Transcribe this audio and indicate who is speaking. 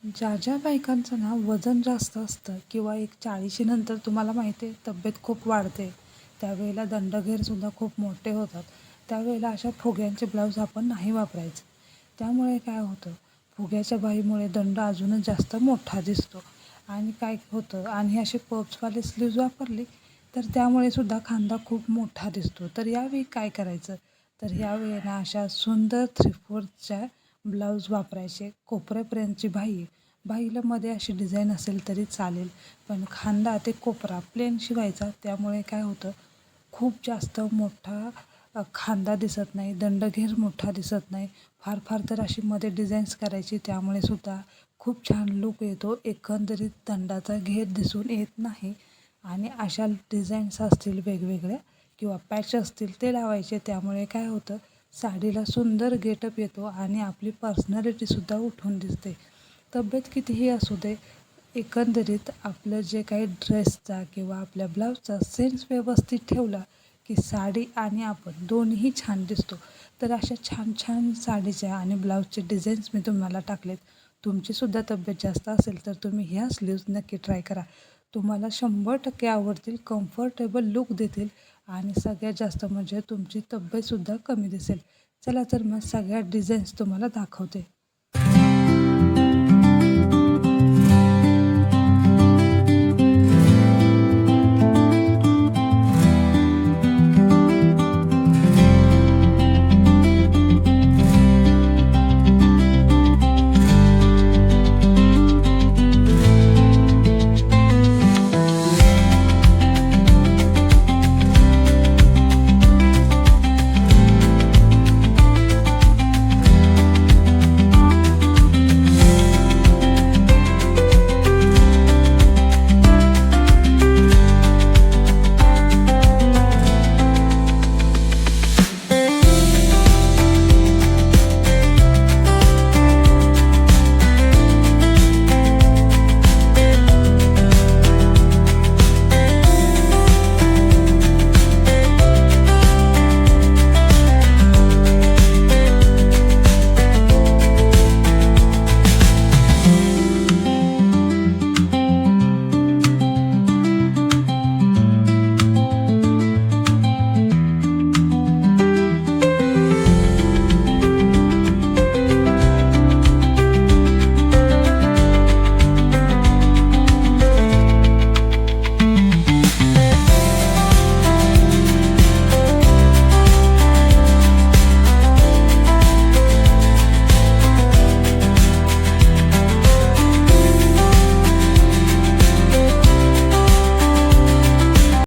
Speaker 1: ज्या ज्या बायकांचं ना वजन जास्त असतं किंवा एक 40शी नंतर तुम्हाला माहिती आहे तब्येत खूप वाढते, त्यावेळेला दंडगेरसुद्धा खूप मोठे होतात. त्यावेळेला अशा फुग्यांचे ब्लाऊज आपण नाही वापरायचे. त्यामुळे काय होतं, फुग्याच्या बाहीमुळे दंड अजूनच जास्त मोठा दिसतो. आणि काय होतं, आणि असे पप्सवाले स्लीव्ज वापरले तर त्यामुळे सुद्धा खांदा खूप मोठा दिसतो. तर यावेळी काय करायचं, तर यावेळी ना अशा सुंदर 3/4च्या ब्लाऊज वापरायचे. कोपऱ्यापर्यंतची बाहीला मध्ये अशी डिझाईन असेल तरी चालेल, पण खांदा ते कोपरा प्लेन शिवायचा. त्यामुळे काय होतं, खूप जास्त मोठा खांदा दिसत नाही, दंडघेर मोठा दिसत नाही. फार फार तर अशी मध्ये डिझाईन्स करायची, त्यामुळे सुद्धा खूप छान लूक येतो. एकंदरीत दंडाचा घेर दिसून येत नाही. आणि अशा डिझाईन्स असतील वेगवेगळ्या किंवा पॅच असतील ते लावायचे. त्यामुळे काय होतं, साडीला सुंदर गेटअप येतो आणि आपली पर्सनॅलिटीसुद्धा उठून दिसते. तब्येत कितीही असू दे, एकंदरीत आपलं जे काही ड्रेसचा किंवा आपल्या ब्लाऊजचा सेन्स व्यवस्थित ठेवला की साडी आणि आपण दोन्हीही छान दिसतो. तर अशा छान छान साडीच्या आणि ब्लाऊजचे डिझाईन्स मी तुम्हाला टाकलेत. तुमचीसुद्धा तब्येत जास्त असेल तर तुम्ही ह्या स्लीव्ज नक्की ट्राय करा. तुम्हाला 100% आवडतील, कम्फर्टेबल लूक देतील आणि सगळ्यात जास्त म्हणजे तुमची तब्येतसुद्धा कमी दिसेल. चला तर मग सगळ्या डिझाईन्स तुम्हाला दाखवते.